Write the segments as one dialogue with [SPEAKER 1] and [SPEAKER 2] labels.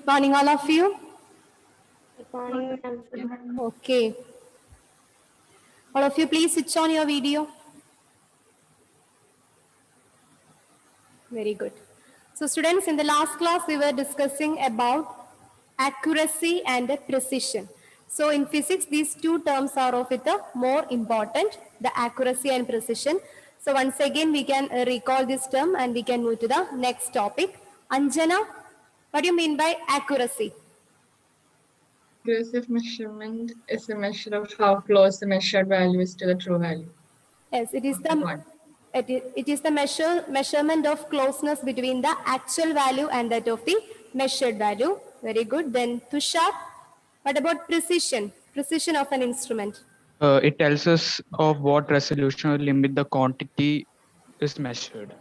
[SPEAKER 1] Good morning, all of you.
[SPEAKER 2] Good morning, ma'am.
[SPEAKER 1] Okay. All of you, please switch on your video. Very good. So, students, in the last class, we were discussing about accuracy and precision. So, in physics, these two terms are of it more important, the accuracy and precision. So, once again, we can recall this term and we can move to the next topic. Anjana, what do you mean by accuracy?
[SPEAKER 3] Accuracy of measurement is a measure of how close the measured value is to the true value.
[SPEAKER 1] Yes, it is
[SPEAKER 3] of
[SPEAKER 1] the
[SPEAKER 3] one.
[SPEAKER 1] it is the measurement of closeness between the actual value and that of the measured value. Very good. Then Tushar, what about precision? Precision of an instrument.
[SPEAKER 4] It tells us of what resolution or limit the quantity is measured.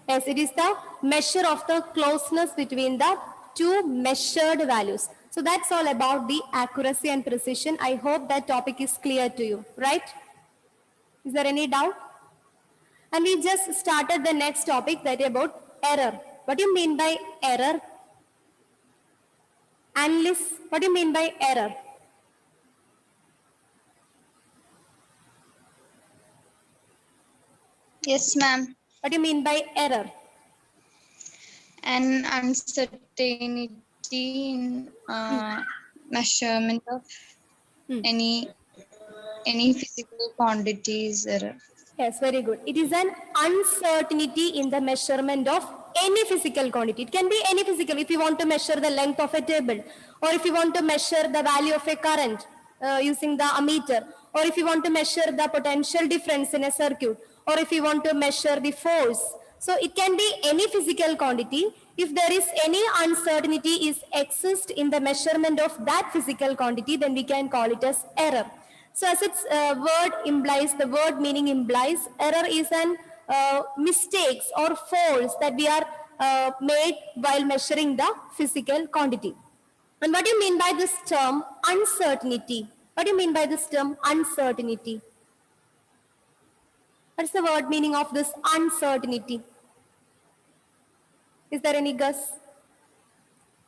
[SPEAKER 1] Yes, it is the measure of the closeness between the two measured values. So that's all about the accuracy and precision. I hope that topic is clear to you, right? Is there any doubt? And we just started the next topic, that is about error. What do you mean by error? Annelies, what do you mean by error?
[SPEAKER 2] Yes, ma'am.
[SPEAKER 1] What do you mean by error?
[SPEAKER 2] An uncertainty in measurement of any physical quantity is error.
[SPEAKER 1] Yes, very good. It is an uncertainty in the measurement of any physical quantity. It can be any physical. If you want to measure the length of a table, or if you want to measure the value of a current using the ammeter, or if you want to measure the potential difference in a circuit, or if you want to measure the force. So it can be any physical quantity. If there is any uncertainty is exist in the measurement of that physical quantity, then we can call it as error. So as its word implies, the word meaning implies, error is an mistakes or faults that we are made while measuring the physical quantity. And what do you mean by this term uncertainty? What do you mean by this term uncertainty? What is the word meaning of this uncertainty? Is there any guess?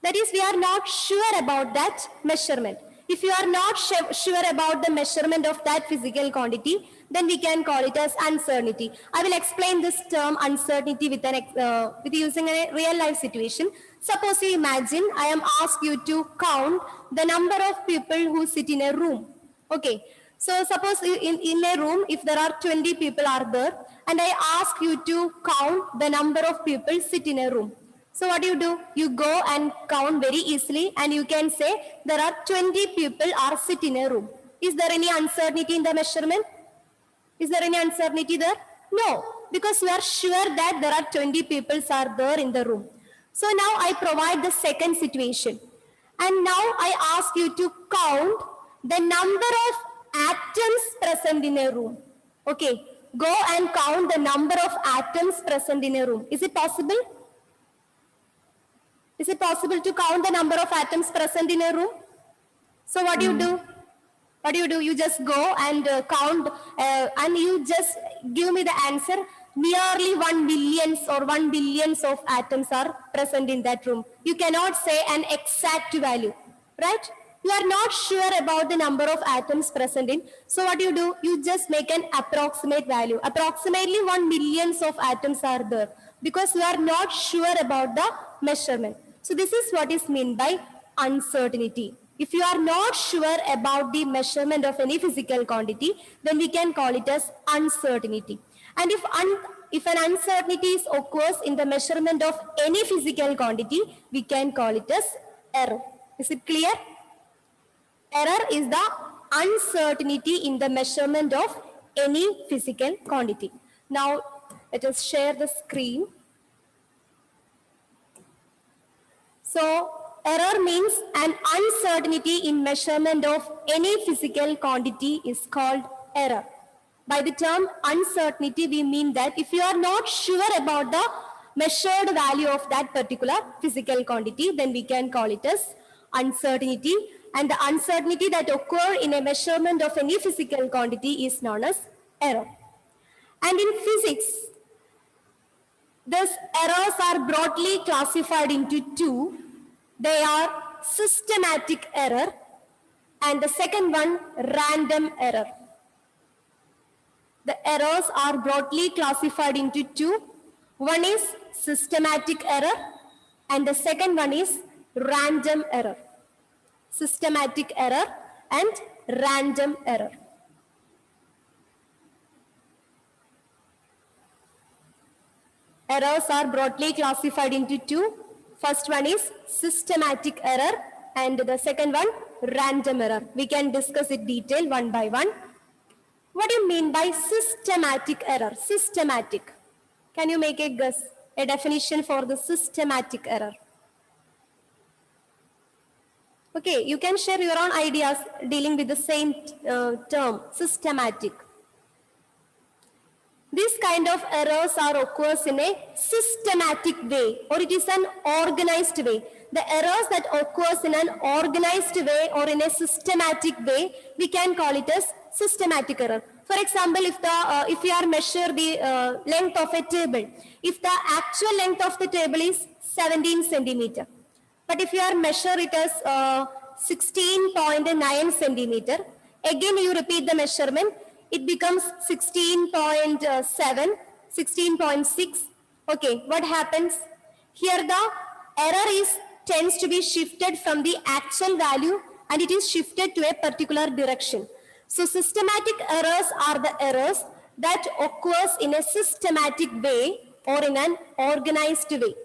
[SPEAKER 1] That is, we are not sure about that measurement. If you are not sure about the measurement of that physical quantity, then we can call it as uncertainty. I will explain this term uncertainty with using a real life situation. Suppose you imagine I am asked you to count the number of people who sit in a room. Okay. So suppose in a room, if there are 20 people are there, and I ask you to count the number of people sit in a room. So what do? You go and count very easily, and you can say there are 20 people are sit in a room. Is there any uncertainty in the measurement? Is there any uncertainty there? No, because you are sure that there are 20 people are there in the room. So now I provide the second situation. And now I ask you to count the number of atoms present in a room. Okay, go and count the number of atoms present in a room. Is it possible? Is it possible to count the number of atoms present in a room? So what do you do? What do you do? You just go and count and you just give me the answer. Nearly 1 million or 1 billions of atoms are present in that room. You cannot say an exact value, right? You are not sure about the number of atoms present in. So what do? You just make an approximate value. Approximately 1 million of atoms are there because you are not sure about the measurement. So this is what is meant by uncertainty. If you are not sure about the measurement of any physical quantity, then we can call it as uncertainty. And if an uncertainty occurs in the measurement of any physical quantity, we can call it as error. Is it clear? Error is the uncertainty in the measurement of any physical quantity. Now, let us share the screen. So, error means an uncertainty in measurement of any physical quantity is called error. By the term uncertainty, we mean that if you are not sure about the measured value of that particular physical quantity, then we can call it as uncertainty. And the uncertainty that occurs in a measurement of any physical quantity is known as error. And in physics, these errors are broadly classified into two. They are systematic error, and the second one, random error. The errors are broadly classified into two. One is systematic error, and the second one is random error. Systematic error and random error. Errors are broadly classified into two. First one is systematic error, and the second one, random error. We can discuss it detail one by one. What do you mean by systematic error? Systematic. Can you make a guess, a definition for the systematic error? Okay, you can share your own ideas dealing with the same term, systematic. This kind of errors are occurs in a systematic way, or it is an organized way. The errors that occurs in an organized way or in a systematic way, we can call it as systematic error. For example, if you are measure the length of a table, if the actual length of the table is 17 centimeter, but if you are measure it as 16.9 centimeter, again you repeat the measurement, it becomes 16.7, 16.6. Okay, what happens? Here the error tends to be shifted from the actual value and it is shifted to a particular direction. So systematic errors are the errors that occurs in a systematic way or in an organized way.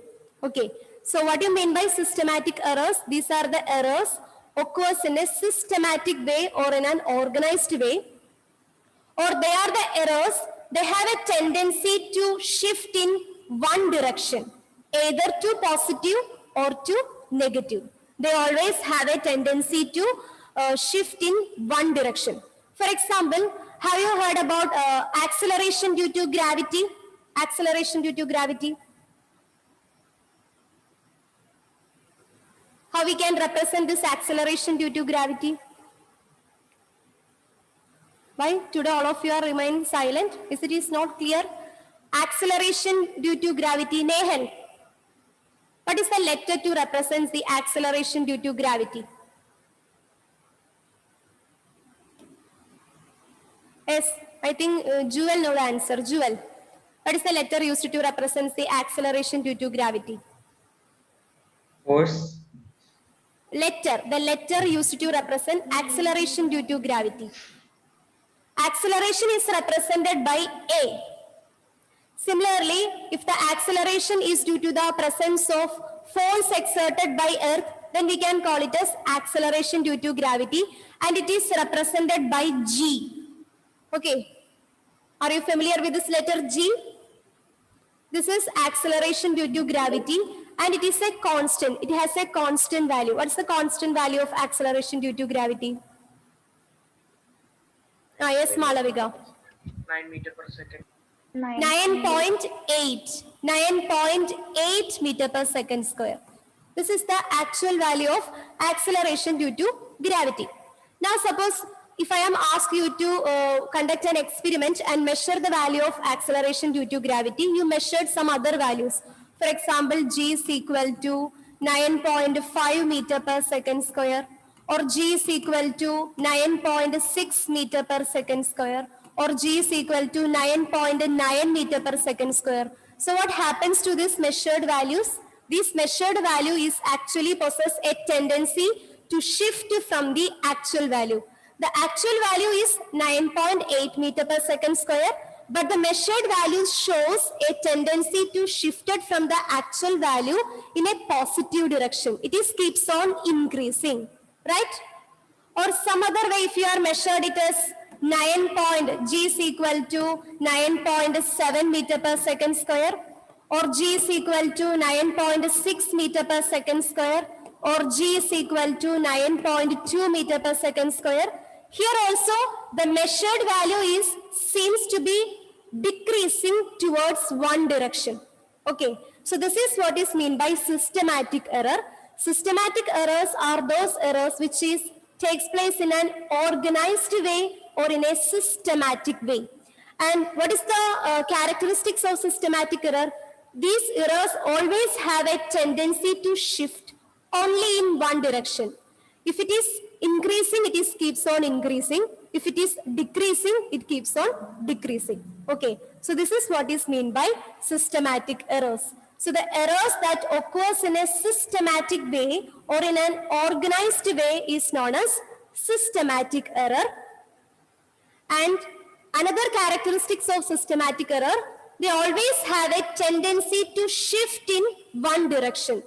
[SPEAKER 1] Okay, so what do you mean by systematic errors? These are the errors occurs in a systematic way or in an organized way, or they are the errors, they have a tendency to shift in one direction, either to positive or to negative. They always have a tendency to shift in one direction. For example, have you heard about acceleration due to gravity? Acceleration due to gravity. How we can represent this acceleration due to gravity? Why today all of you are remaining silent? Is it is not clear? Acceleration due to gravity. Nehan, what is the letter to represent the acceleration due to gravity? Yes, I think Jewel know the answer. Jewel, what is the letter used to represent the acceleration due to gravity?
[SPEAKER 5] Force.
[SPEAKER 1] Letter. The letter used to represent acceleration due to gravity. Acceleration is represented by A. Similarly, if the acceleration is due to the presence of force exerted by Earth, then we can call it as acceleration due to gravity, and it is represented by G. Okay. Are you familiar with this letter G? This is acceleration due to gravity, and it is a constant. It has a constant value. What is the constant value of acceleration due to gravity? Yes, Malavika.
[SPEAKER 5] 9 meter per second.
[SPEAKER 1] 9.8. 9.8 meter per second square. This is the actual value of acceleration due to gravity. Now suppose if I am asked you to conduct an experiment and measure the value of acceleration due to gravity, you measured some other values. For example, G is equal to 9.5 meter per second square, or G is equal to 9.6 meter per second square, or G is equal to 9.9 meter per second square. So what happens to these measured values? This measured value is actually possess a tendency to shift from the actual value. The actual value is 9.8 meter per second square, but the measured value shows a tendency to shift it from the actual value in a positive direction. It is keeps on increasing, right? Or some other way, if you are measured it as G is equal to 9.7 meter per second square, or G is equal to 9.6 meter per second square, or G is equal to 9.2 meter per second square. Here also the measured value seems to be decreasing towards one direction. Okay, so this is what is meant by systematic error. Systematic errors are those errors which takes place in an organized way or in a systematic way. And what is the characteristics of systematic error? These errors always have a tendency to shift only in one direction. If it is increasing, it is keeps on increasing. If it is decreasing, it keeps on decreasing. Okay, so this is what is meant by systematic errors. So the errors that occurs in a systematic way or in an organized way is known as systematic error. And another characteristics of systematic error, they always have a tendency to shift in one direction.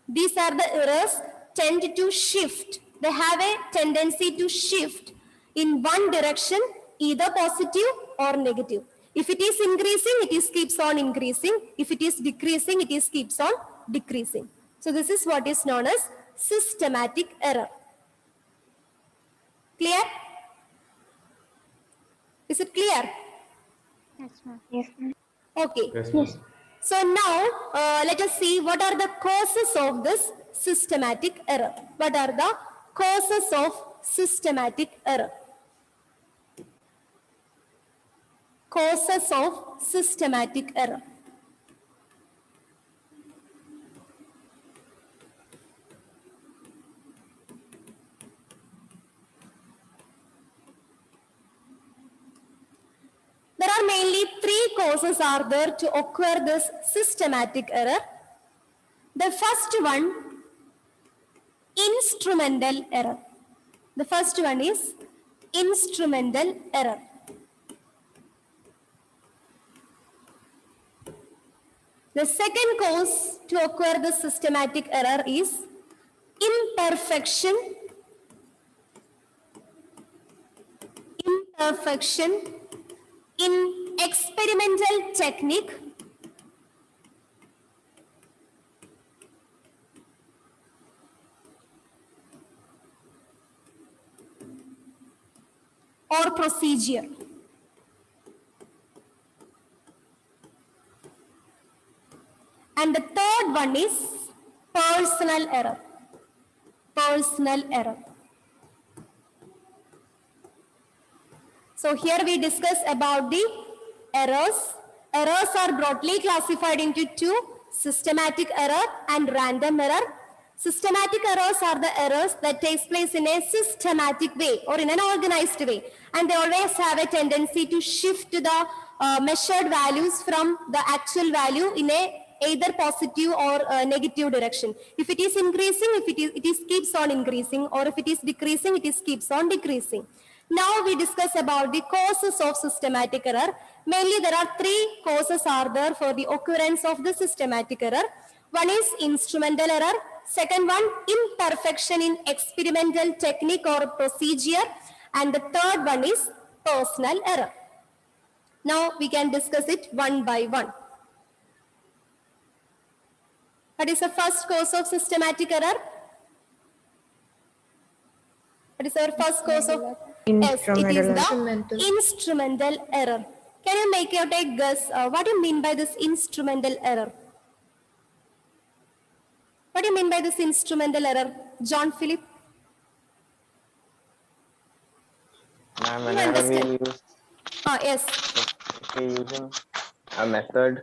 [SPEAKER 1] These are the errors tend to shift. They have a tendency to shift in one direction, either positive or negative. If it is increasing, it is keeps on increasing. If it is decreasing, it is keeps on decreasing. So this is what is known as systematic error. Clear? Is it clear?
[SPEAKER 2] Yes, ma'am. Yes, ma'am.
[SPEAKER 1] Okay.
[SPEAKER 6] Yes, ma'am.
[SPEAKER 1] So now let us see what are the causes of this systematic error. What are the causes of systematic error? Causes of systematic error. There are mainly three causes are there to occur this systematic error. The first one, instrumental error. The first one is instrumental error. The second cause to occur the systematic error is imperfection. Imperfection in experimental technique or procedure. And the third one is personal error. Personal error. So here we discuss about the errors. Errors are broadly classified into two, systematic error and random error. Systematic errors are the errors that takes place in a systematic way or in an organized way. And they always have a tendency to shift the measured values from the actual value in a either positive or negative direction. If it is increasing, it is keeps on increasing, or if it is decreasing, it is keeps on decreasing. Now we discuss about the causes of systematic error. Mainly there are three causes are there for the occurrence of the systematic error. One is instrumental error. Second one, imperfection in experimental technique or procedure. And the third one is personal error. Now we can discuss it one by one. What is the first cause of systematic error? What is our first cause of? Yes, it is the instrumental error. Can you make out a guess? What do you mean by this instrumental error? What do you mean by this instrumental error? John Philip?
[SPEAKER 6] Ma'am,
[SPEAKER 1] You
[SPEAKER 6] whenever we
[SPEAKER 1] understand?
[SPEAKER 6] use,
[SPEAKER 1] Yes.
[SPEAKER 6] if we're using a method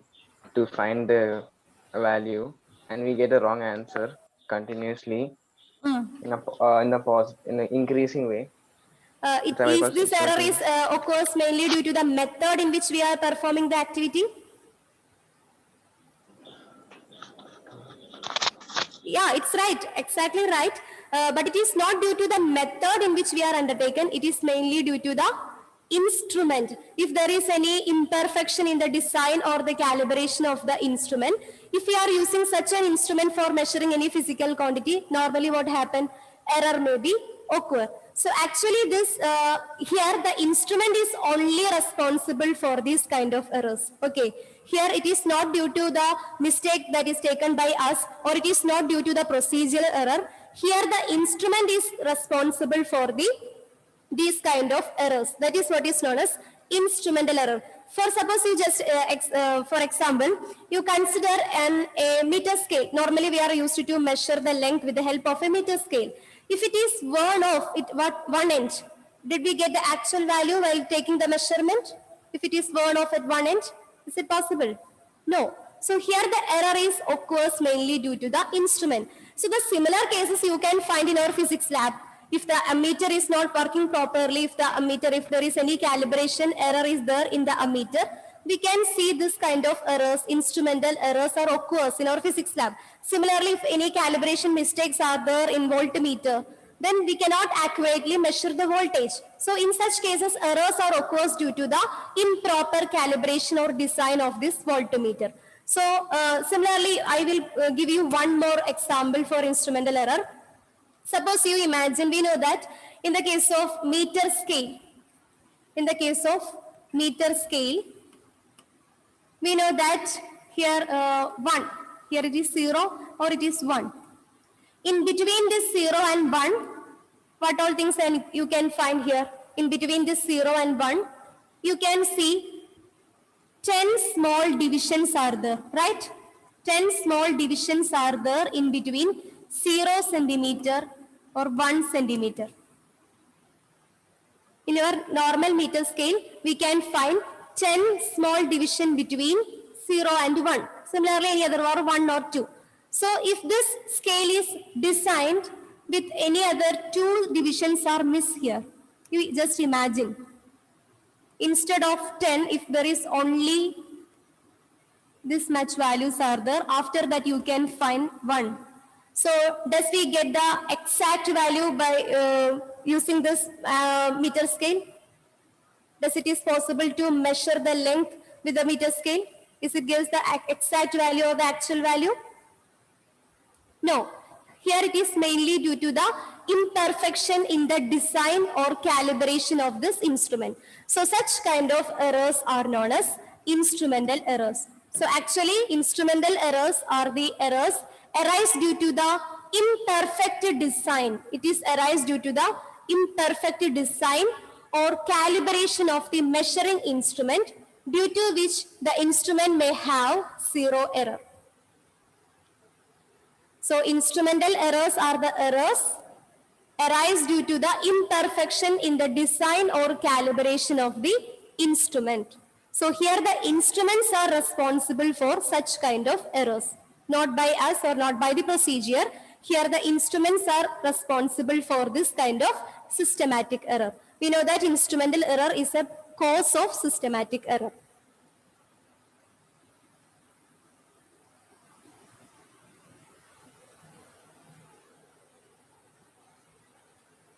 [SPEAKER 6] to find the value and we get a wrong answer continuously in the increasing way.
[SPEAKER 1] This error is occurs mainly due to the method in which we are performing the activity. Yeah, it's right, exactly right. But it is not due to the method in which we are undertaken. It is mainly due to the instrument. If there is any imperfection in the design or the calibration of the instrument, if we are using such an instrument for measuring any physical quantity, normally what happen? Error may be occur. So actually this here the instrument is only responsible for these kind of errors. Okay. Here it is not due to the mistake that is taken by us, or it is not due to the procedural error. Here the instrument is responsible for these kind of errors. That is what is known as instrumental error. For suppose you just, for example, you consider a meter scale. Normally we are used to measure the length with the help of a meter scale. If it is worn off at one end, did we get the actual value while taking the measurement? If it is worn off at one end, is it possible? No. So here the error is occurs mainly due to the instrument. So the similar cases you can find in our physics lab. If the ammeter is not working properly, if there is any calibration error is there in the ammeter, we can see this kind of errors, instrumental errors are occurs in our physics lab. Similarly, if any calibration mistakes are there in voltmeter, then we cannot accurately measure the voltage. So in such cases, errors are occurs due to the improper calibration or design of this voltmeter. So similarly, I will give you one more example for instrumental error. Suppose you imagine, we know that in the case of meter scale, we know that here 1, here it is 0 or it is 1. In between this 0 and 1, what all things you can find here? In between this 0 and 1, you can see 10 small divisions are there, right? 10 small divisions are there in between 0 centimeter or 1 centimeter. In your normal meter scale, we can find 10 small division between 0 and 1. Similarly, any other or 1 or 2. So if this scale is designed with any other 2 divisions are missed here, you just imagine. Instead of 10, if there is only this much values are there, after that you can find 1. So does we get the exact value by using this meter scale? Does it is possible to measure the length with the meter scale? Is it gives the exact value or the actual value? No. Here it is mainly due to the imperfection in the design or calibration of this instrument. So such kind of errors are known as instrumental errors. So actually instrumental errors are the errors arise due to the imperfect design. It is arise due to the imperfect design or calibration of the measuring instrument, due to which the instrument may have 0 error. So instrumental errors are the errors arise due to the imperfection in the design or calibration of the instrument. So here the instruments are responsible for such kind of errors, not by us or not by the procedure. Here the instruments are responsible for this kind of systematic error. We know that instrumental error is a cause of systematic error.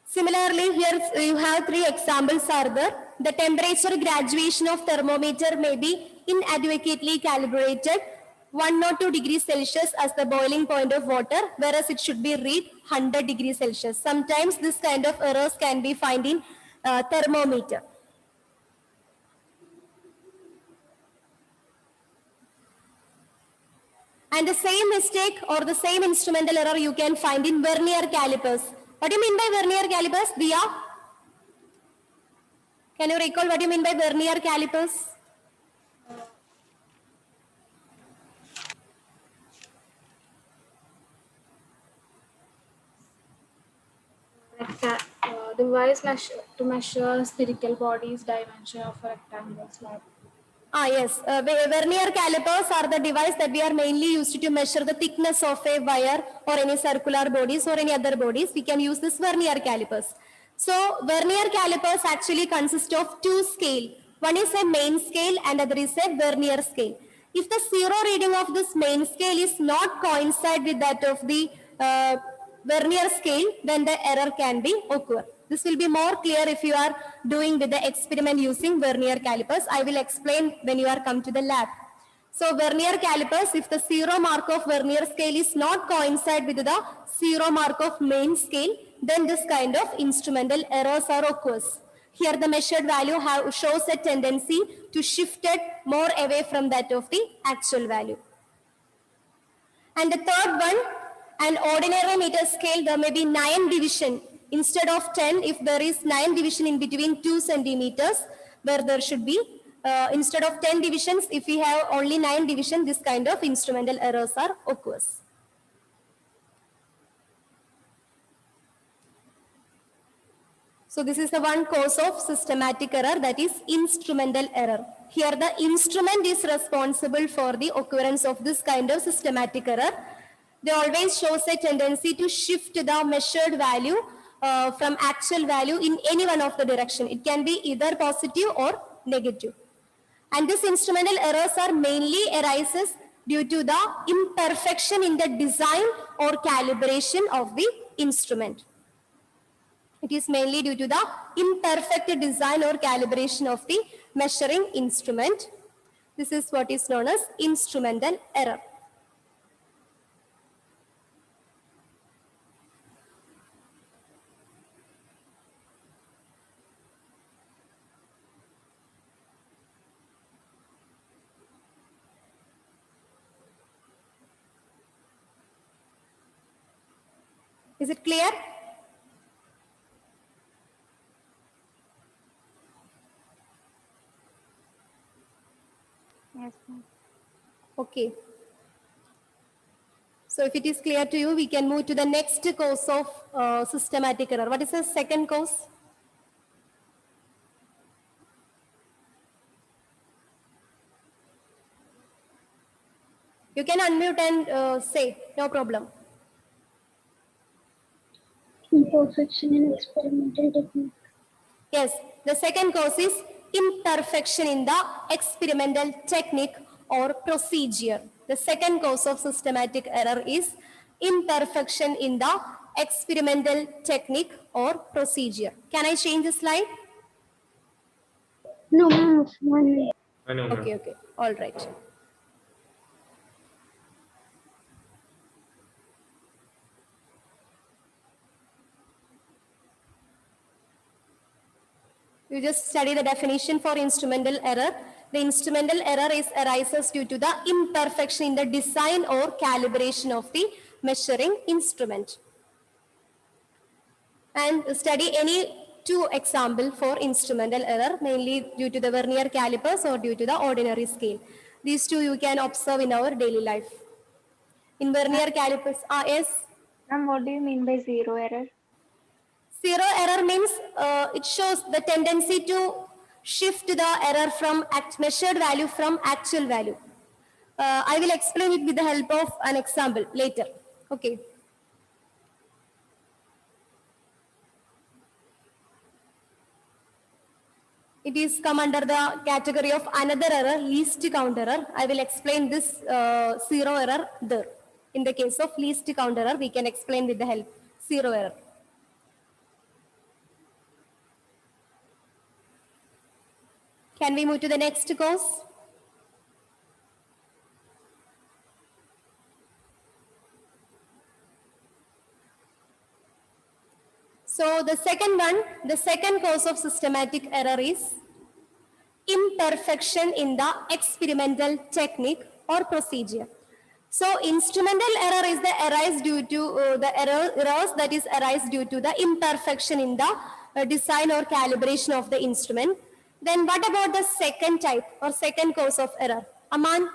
[SPEAKER 1] Similarly, here you have 3 examples are there. The temperature graduation of thermometer may be inadequately calibrated 102 degrees Celsius as the boiling point of water, whereas it should be read 100 degrees Celsius. Sometimes this kind of errors can be found in thermometer. And the same mistake or the same instrumental error you can find in vernier calipers. What do you mean by vernier calipers, Dia? Can you recall what do you mean by vernier calipers?
[SPEAKER 2] Device to measure spherical bodies, dimension of a rectangular slab.
[SPEAKER 1] Yes. Vernier calipers are the device that we are mainly used to measure the thickness of a wire or any circular bodies or any other bodies. We can use this vernier calipers. So vernier calipers actually consist of 2 scale. One is a main scale and other is a vernier scale. If the 0 reading of this main scale is not coincide with that of the vernier scale, then the error can be occur. This will be more clear if you are doing with the experiment using vernier calipers. I will explain when you are come to the lab. So vernier calipers, if the 0 mark of vernier scale is not coincide with the 0 mark of main scale, then this kind of instrumental errors are occurs. Here the measured value shows a tendency to shift it more away from that of the actual value. And the third one, an ordinary meter scale, there may be 9 division. Instead of 10, if there is 9 division in between 2 centimeters, where there should be, instead of 10 divisions, if we have only 9 division, this kind of instrumental errors are occurs. So this is the one cause of systematic error, that is instrumental error. Here the instrument is responsible for the occurrence of this kind of systematic error. They always shows a tendency to shift the measured value from actual value in any one of the direction. It can be either positive or negative. And these instrumental errors are mainly arises due to the imperfection in the design or calibration of the instrument. It is mainly due to the imperfect design or calibration of the measuring instrument. This is what is known as instrumental error. Is it clear?
[SPEAKER 7] Yes, ma'am.
[SPEAKER 1] Okay. So if it is clear to you, we can move to the next cause of systematic error. What is the second cause? You can unmute and say, no problem.
[SPEAKER 7] Imperfection in experimental technique.
[SPEAKER 1] Yes, the second cause is imperfection in the experimental technique or procedure. The second cause of systematic error is imperfection in the experimental technique or procedure. Can I change the slide?
[SPEAKER 7] No, ma'am. One.
[SPEAKER 1] Okay, all right. You just study the definition for instrumental error. The instrumental error arises due to the imperfection in the design or calibration of the measuring instrument. And study any two examples for instrumental error, mainly due to the vernier calipers or due to the ordinary scale. These two you can observe in our daily life. In vernier calipers, yes?
[SPEAKER 7] Ma'am, what do you mean by zero error?
[SPEAKER 1] Zero error means it shows the tendency to shift the error from measured value from actual value. I will explain it with the help of an example later. Okay. It is come under the category of another error, least count error. I will explain this zero error there. In the case of least count error, we can explain with the help zero error. Can we move to the next cause? So the second cause of systematic error is imperfection in the experimental technique or procedure. So instrumental error is the arise due to errors that is arise due to the imperfection in the design or calibration of the instrument. Then what about the second type or second cause of error? Aman, do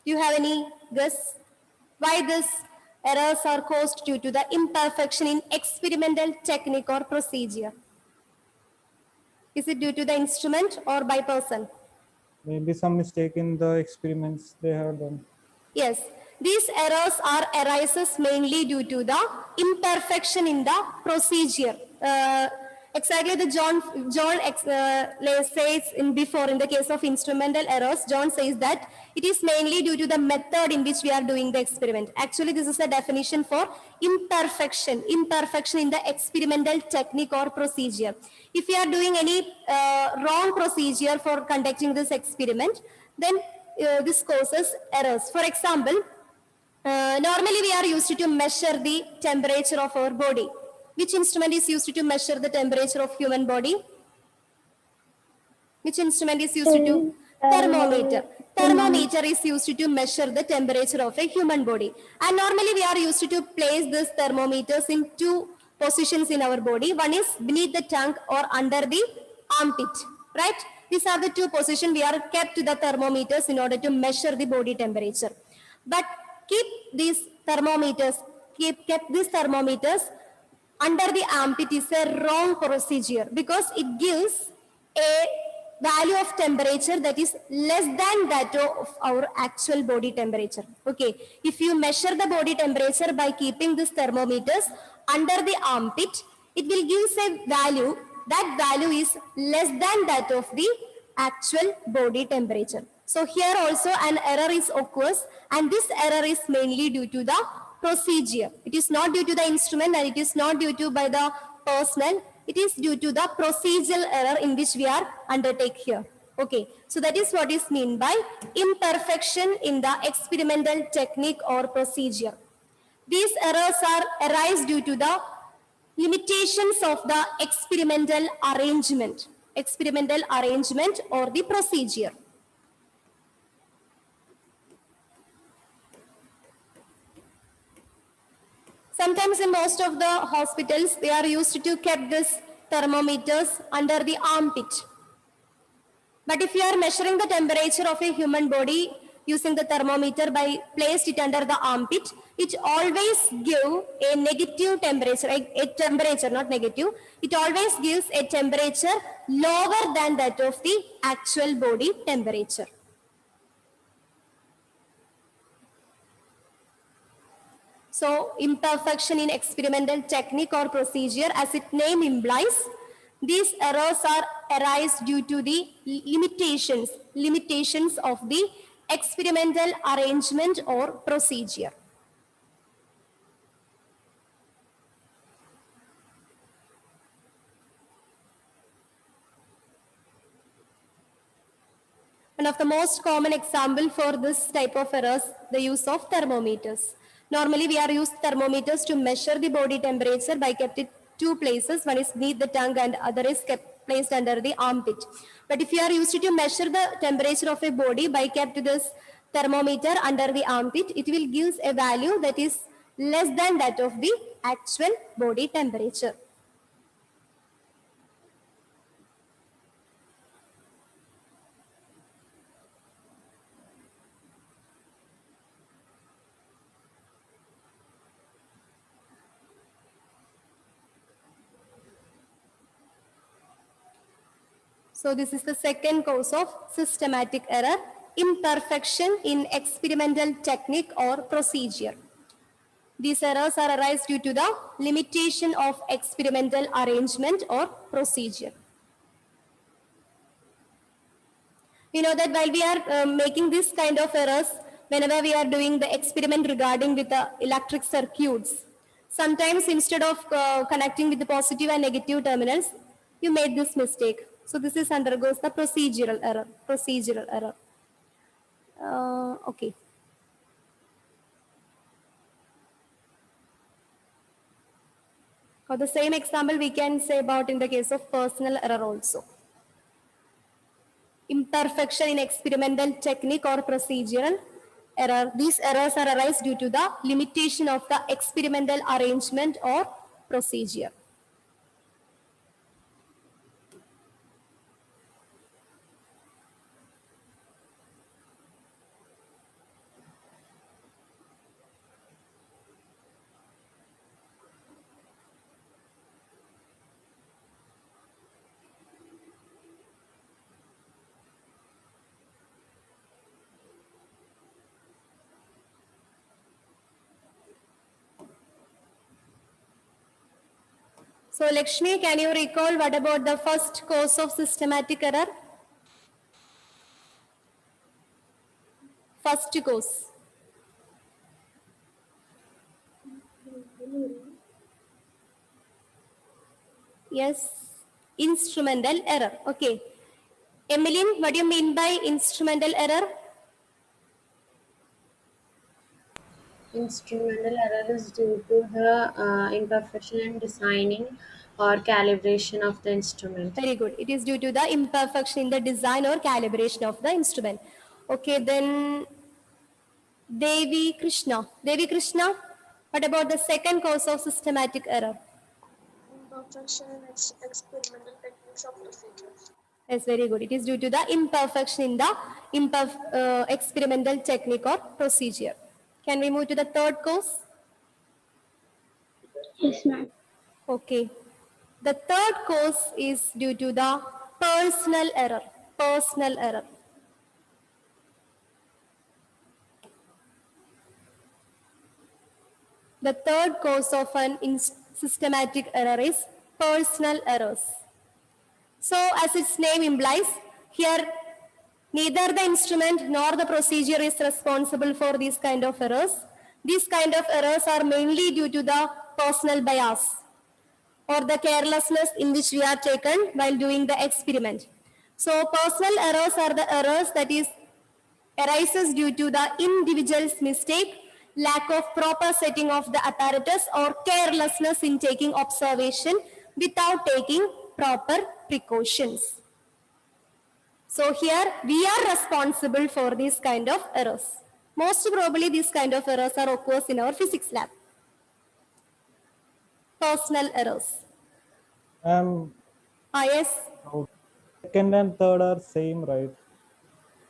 [SPEAKER 1] you have any guess why this errors are caused due to the imperfection in experimental technique or procedure? Is it due to the instrument or by person?
[SPEAKER 8] Maybe some mistake in the experiments they have done.
[SPEAKER 1] Yes, these errors are arises mainly due to the imperfection in the procedure. Exactly the John says in the case of instrumental errors, John says that it is mainly due to the method in which we are doing the experiment. Actually, this is a definition for imperfection in the experimental technique or procedure. If we are doing any wrong procedure for conducting this experiment, then this causes errors. For example, normally we are used to measure the temperature of our body. Which instrument is used to measure the temperature of human body? Which instrument is used to? Thermometer. Thermometer is used to measure the temperature of a human body. And normally we are used to place these thermometers in two positions in our body. One is beneath the tongue or under the armpit, right? These are the two positions we are kept the thermometers in order to measure the body temperature. But kept these thermometers under the armpit is a wrong procedure because it gives a value of temperature that is less than that of our actual body temperature. Okay, if you measure the body temperature by keeping these thermometers under the armpit, it will give a value. That value is less than that of the actual body temperature. So here also an error is occurs, and this error is mainly due to the procedure. It is not due to the instrument, and it is not due to by the personnel. It is due to the procedural error in which we are undertake here. Okay, so that is what is mean by imperfection in the experimental technique or procedure. These errors are arise due to the limitations of the experimental arrangement or the procedure. Sometimes in most of the hospitals, they are used to keep this thermometers under the armpit. But if you are measuring the temperature of a human body using the thermometer by placed it under the armpit, it always give a negative temperature, a temperature, not negative. It always gives a temperature lower than that of the actual body temperature. So imperfection in experimental technique or procedure, as its name implies, these errors are arise due to the limitations of the experimental arrangement or procedure. One of the most common example for this type of errors, the use of thermometers. Normally, we are used thermometers to measure the body temperature by kept it two places. One is beneath the tongue and other is kept placed under the armpit. But if you are used to measure the temperature of a body by kept this thermometer under the armpit, it will give a value that is less than that of the actual body temperature. So this is the second cause of systematic error, imperfection in experimental technique or procedure. These errors are arise due to the limitation of experimental arrangement or procedure. You know that while we are making this kind of errors, whenever we are doing the experiment regarding with the electric circuits, sometimes instead of connecting with the positive and negative terminals, you made this mistake. So this is undergoes the procedural error. Okay. For the same example, we can say about in the case of personal error also. Imperfection in experimental technique or procedural error. These errors are arise due to the limitation of the experimental arrangement or procedure. So Lakshmi, can you recall what about the first cause of systematic error? First cause. Yes, instrumental error. Okay. Emmeline, what do you mean by instrumental error?
[SPEAKER 9] Instrumental error is due to the imperfection in designing or calibration of the instrument.
[SPEAKER 1] Very good. It is due to the imperfection in the design or calibration of the instrument. Okay, then Devi Krishna. Devi Krishna, what about the second cause of systematic error?
[SPEAKER 2] Imperfection in experimental techniques or procedures.
[SPEAKER 1] Yes, very good. It is due to the imperfection in the experimental technique or procedure. Can we move to the third cause?
[SPEAKER 7] Yes, ma'am.
[SPEAKER 1] Okay. The third cause is due to the personal error. Personal error. The third cause of an systematic error is personal errors. So, as its name implies, here neither the instrument nor the procedure is responsible for these kind of errors. These kind of errors are mainly due to the personal bias or the carelessness in which we are taken while doing the experiment. So, personal errors are the errors that arises due to the individual's mistake, lack of proper setting of the apparatus, or carelessness in taking observation without taking proper precautions. So here we are responsible for these kind of errors. Most probably these kind of errors are occurs in our physics lab. Personal errors. Yes.
[SPEAKER 8] Second and third are same, right?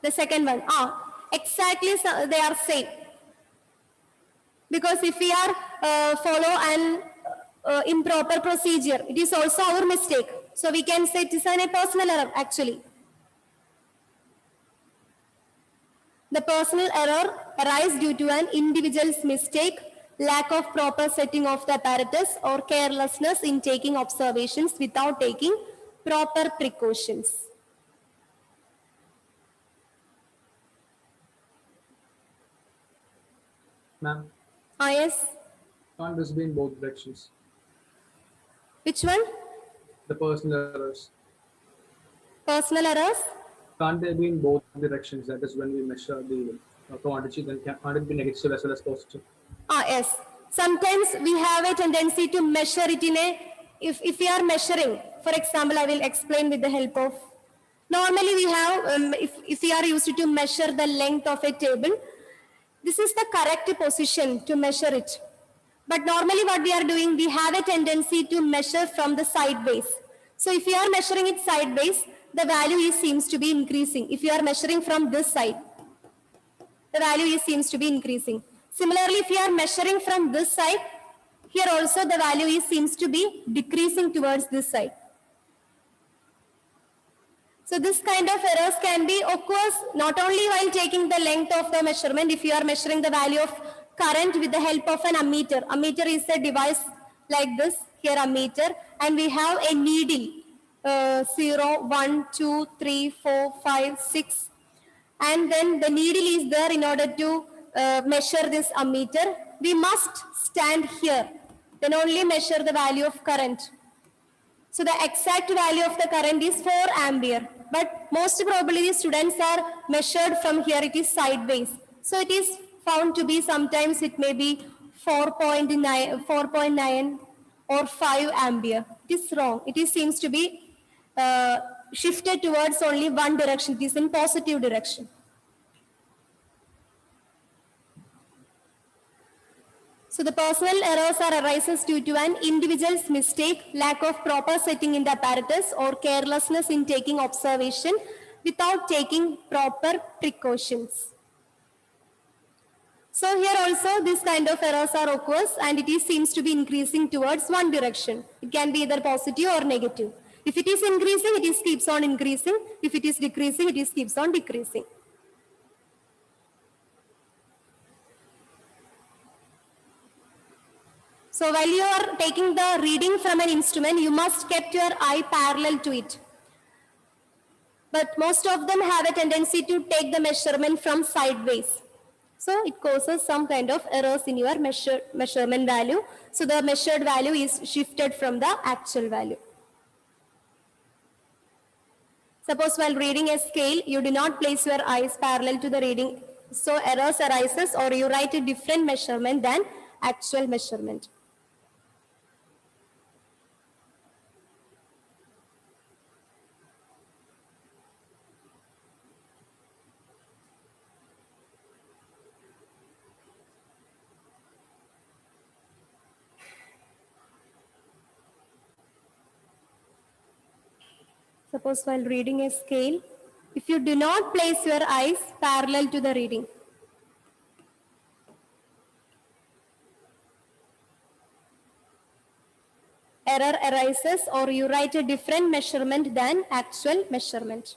[SPEAKER 1] The second one. Exactly, they are same. Because if we are follow an improper procedure, it is also our mistake. So we can say it is a personal error actually. The personal error arises due to an individual's mistake, lack of proper setting of the apparatus, or carelessness in taking observations without taking proper precautions.
[SPEAKER 10] Ma'am,
[SPEAKER 1] Yes.
[SPEAKER 10] can't this be in both directions?
[SPEAKER 1] Which one?
[SPEAKER 10] The personal errors.
[SPEAKER 1] Personal errors?
[SPEAKER 10] Can't they be in both directions? That is when we measure the quantity, then can't it be negative as well as positive?
[SPEAKER 1] Yes. Sometimes we have a tendency to measure it in a, if we are measuring, for example, I will explain with the help of, normally we have, if we are used to measure the length of a table, this is the correct position to measure it. But normally what we are doing, we have a tendency to measure from the sideways. So if you are measuring it sideways, the value seems to be increasing. If you are measuring from this side, the value seems to be increasing. Similarly, if you are measuring from this side, here also the value seems to be decreasing towards this side. So this kind of errors can be occurs not only while taking the length of the measurement, if you are measuring the value of current with the help of an ammeter. Ammeter is a device like this, here ammeter, and we have a needle, 0, 1, 2, 3, 4, 5, 6, and then the needle is there in order to measure this ammeter. We must stand here, then only measure the value of current. So the exact value of the current is 4 ampere. But most probably the students are measured from here, it is sideways. So it is found to be sometimes it may be 4.9 or 5 ampere. It is wrong. It seems to be shifted towards only one direction. It is in positive direction. So the personal errors are arises due to an individual's mistake, lack of proper setting in the apparatus, or carelessness in taking observation without taking proper precautions. So here also this kind of errors are occurs and it seems to be increasing towards one direction. It can be either positive or negative. If it is increasing, it keeps on increasing. If it is decreasing, it keeps on decreasing. So while you are taking the reading from an instrument, you must keep your eye parallel to it. But most of them have a tendency to take the measurement from sideways. So it causes some kind of errors in your measurement value. So the measured value is shifted from the actual value. Suppose while reading a scale, you do not place your eyes parallel to the reading. So errors arises or you write a different measurement than actual measurement. Suppose while reading a scale, if you do not place your eyes parallel to the reading, error arises or you write a different measurement than actual measurement.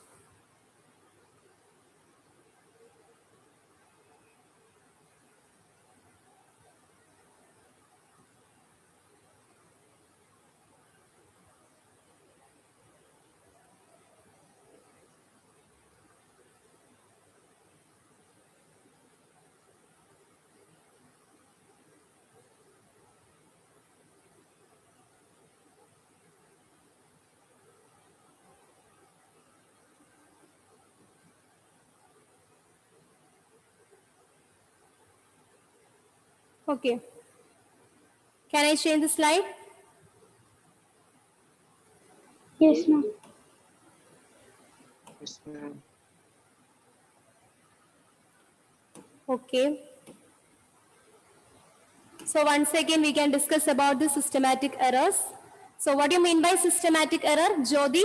[SPEAKER 1] Okay. Can I change the slide?
[SPEAKER 7] Yes, ma'am.
[SPEAKER 1] Okay. So once again, we can discuss about the systematic errors. So what do you mean by systematic error, Jyoti?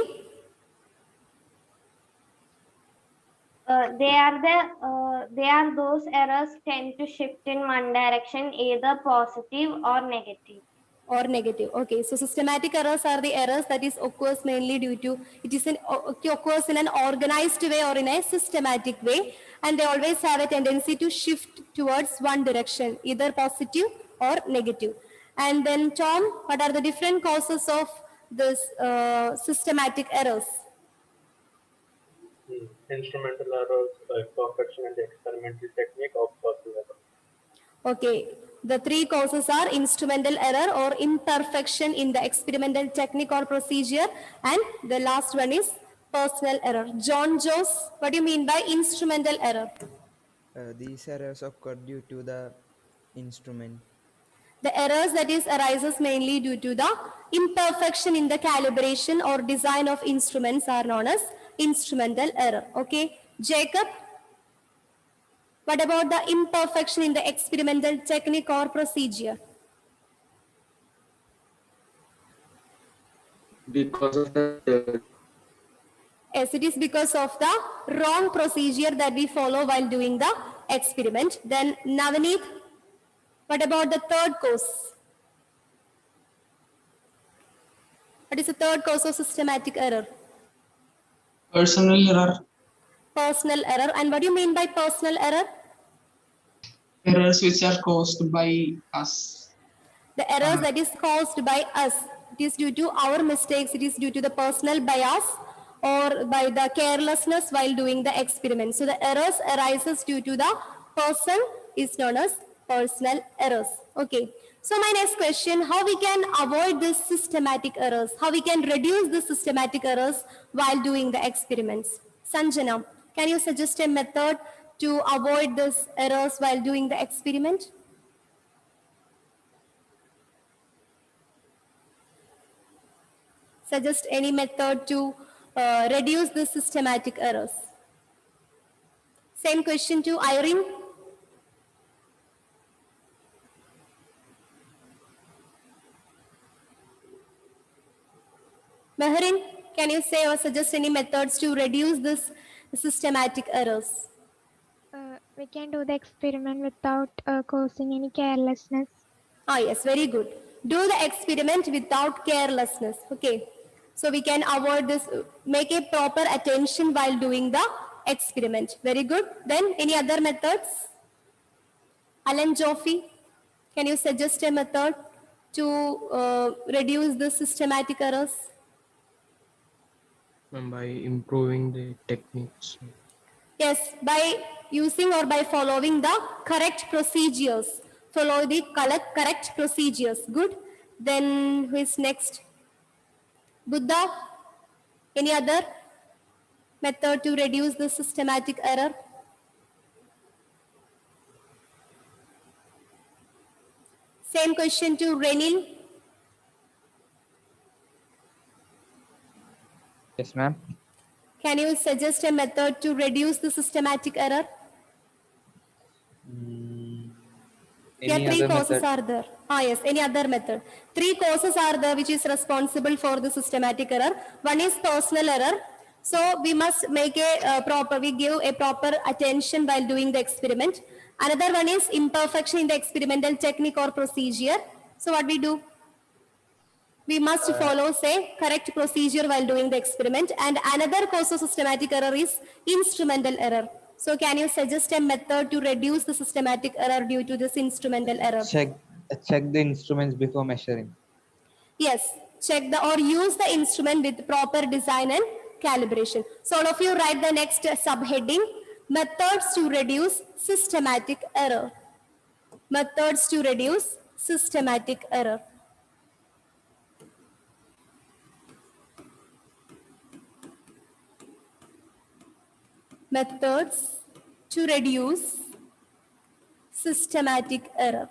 [SPEAKER 11] They are those errors tend to shift in one direction, either positive or negative.
[SPEAKER 1] Or negative. Okay, so systematic errors are the errors that is occurs mainly due to it occurs in an organized way or in a systematic way, and they always have a tendency to shift towards one direction, either positive or negative. And then Tom, what are the different causes of this systematic errors?
[SPEAKER 10] Instrumental errors, perfection in the experimental technique of personal error.
[SPEAKER 1] Okay, the three causes are instrumental error or imperfection in the experimental technique or procedure, and the last one is personal error. John Joes, what do you mean by instrumental error?
[SPEAKER 12] These errors occur due to the instrument.
[SPEAKER 1] The errors that is arises mainly due to the imperfection in the calibration or design of instruments are known as instrumental error. Okay, Jacob, what about the imperfection in the experimental technique or procedure?
[SPEAKER 10] Because of the
[SPEAKER 1] Yes, it is because of the wrong procedure that we follow while doing the experiment. Then Navaneet, what about the third cause? What is the third cause of systematic error?
[SPEAKER 13] Personal error.
[SPEAKER 1] Personal error. And what do you mean by personal error?
[SPEAKER 13] Errors which are caused by us.
[SPEAKER 1] The errors that is caused by us. It is due to our mistakes. It is due to the personal bias or by the carelessness while doing the experiment. So the errors arises due to the person is known as personal errors. Okay. So my next question, how we can avoid this systematic errors? How we can reduce the systematic errors while doing the experiments? Sanjana, can you suggest a method to avoid these errors while doing the experiment? Suggest any method to reduce the systematic errors. Same question to Irene. Meherin, can you say or suggest any methods to reduce this systematic errors?
[SPEAKER 14] We can do the experiment without causing any carelessness.
[SPEAKER 1] Ah, yes, very good. Do the experiment without carelessness. Okay. So we can avoid this, make a proper attention while doing the experiment. Very good. Then any other methods? Alan Joffe, can you suggest a method to reduce the systematic errors?
[SPEAKER 15] By improving the techniques.
[SPEAKER 1] Yes, by using or by following the correct procedures. Follow the correct procedures. Good. Then who is next? Buddha, any other method to reduce the systematic error? Same question to Renil.
[SPEAKER 4] Yes, ma'am.
[SPEAKER 1] Can you suggest a method to reduce the systematic error? Here three causes are there. Ah, yes, any other method. Three causes are there which is responsible for the systematic error. One is personal error. So we must make we give a proper attention while doing the experiment. Another one is imperfection in the experimental technique or procedure. So what we do? We must follow, say, correct procedure while doing the experiment. And another cause of systematic error is instrumental error. So can you suggest a method to reduce the systematic error due to this instrumental error?
[SPEAKER 16] Check the instruments before measuring.
[SPEAKER 1] Yes, check the or use the instrument with proper design and calibration. So all of you write the next subheading, methods to reduce systematic error. Methods to reduce systematic error. Methods to reduce systematic error.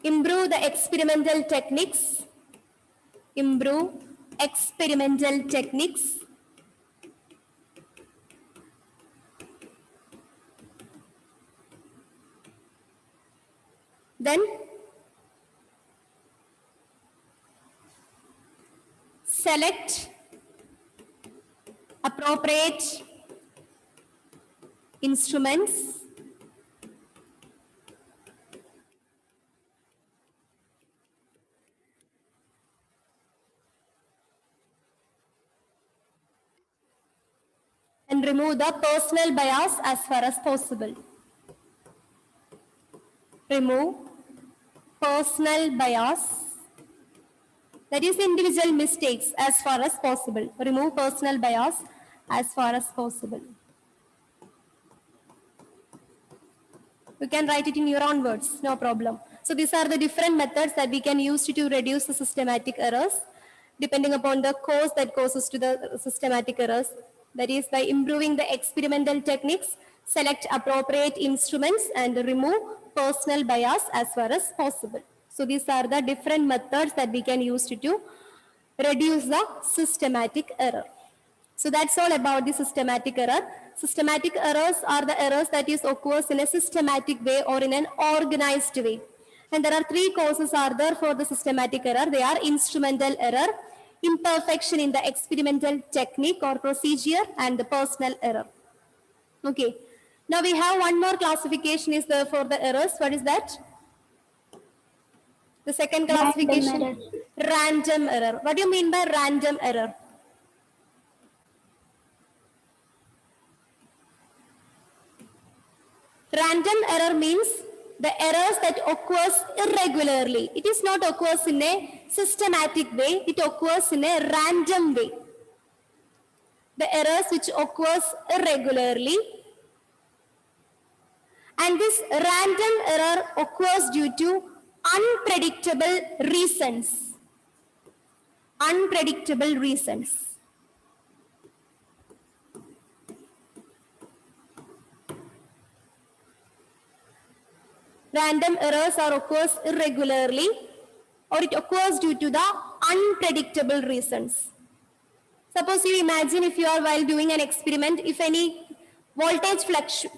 [SPEAKER 1] Improve the experimental techniques. Improve experimental techniques. Then select appropriate instruments. And remove the personal bias as far as possible. Remove personal bias, that is individual mistakes, as far as possible. Remove personal bias as far as possible. You can write it in your own words, no problem. So these are the different methods that we can use to reduce the systematic errors, depending upon the cause that causes to the systematic errors. That is by improving the experimental techniques, select appropriate instruments, and remove personal bias as far as possible. So these are the different methods that we can use to reduce the systematic error. So that's all about the systematic error. Systematic errors are the errors that occurs in a systematic way or in an organized way. And there are three causes are there for the systematic error. They are instrumental error, imperfection in the experimental technique or procedure, and the personal error. Okay. Now we have one more classification is there for the errors. What is that? The second classification, random error. What do you mean by random error? Random error means the errors that occurs irregularly. It is not occurs in a systematic way. It occurs in a random way. The errors which occurs irregularly. And this random error occurs due to unpredictable reasons. Unpredictable reasons. Random errors occurs irregularly, or it occurs due to the unpredictable reasons. Suppose you imagine if you are while doing an experiment, if any voltage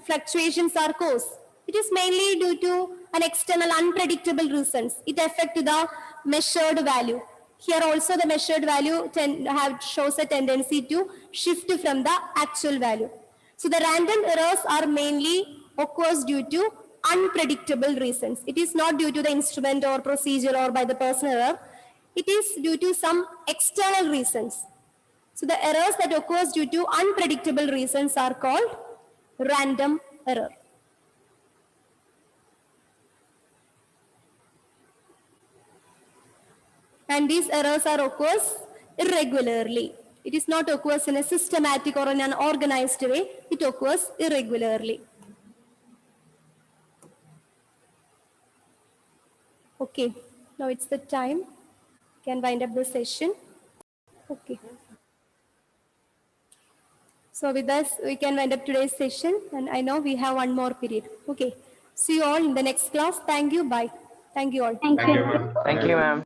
[SPEAKER 1] fluctuations are caused, it is mainly due to an external unpredictable reasons. It affects the measured value. Here also the measured value shows a tendency to shift from the actual value. So the random errors are mainly occurs due to unpredictable reasons. It is not due to the instrument or procedure or by the person error. It is due to some external reasons. So the errors that occurs due to unpredictable reasons are called random error. And these errors occurs irregularly. It is not occurs in a systematic or in an organized way. It occurs irregularly. Okay, now it's the time. Can wind up the session. Okay. So with us, we can wind up today's session, and I know we have one more period. Okay. See you all in the next class. Thank you. Bye. Thank you all.
[SPEAKER 7] Thank you.
[SPEAKER 6] Thank you, ma'am.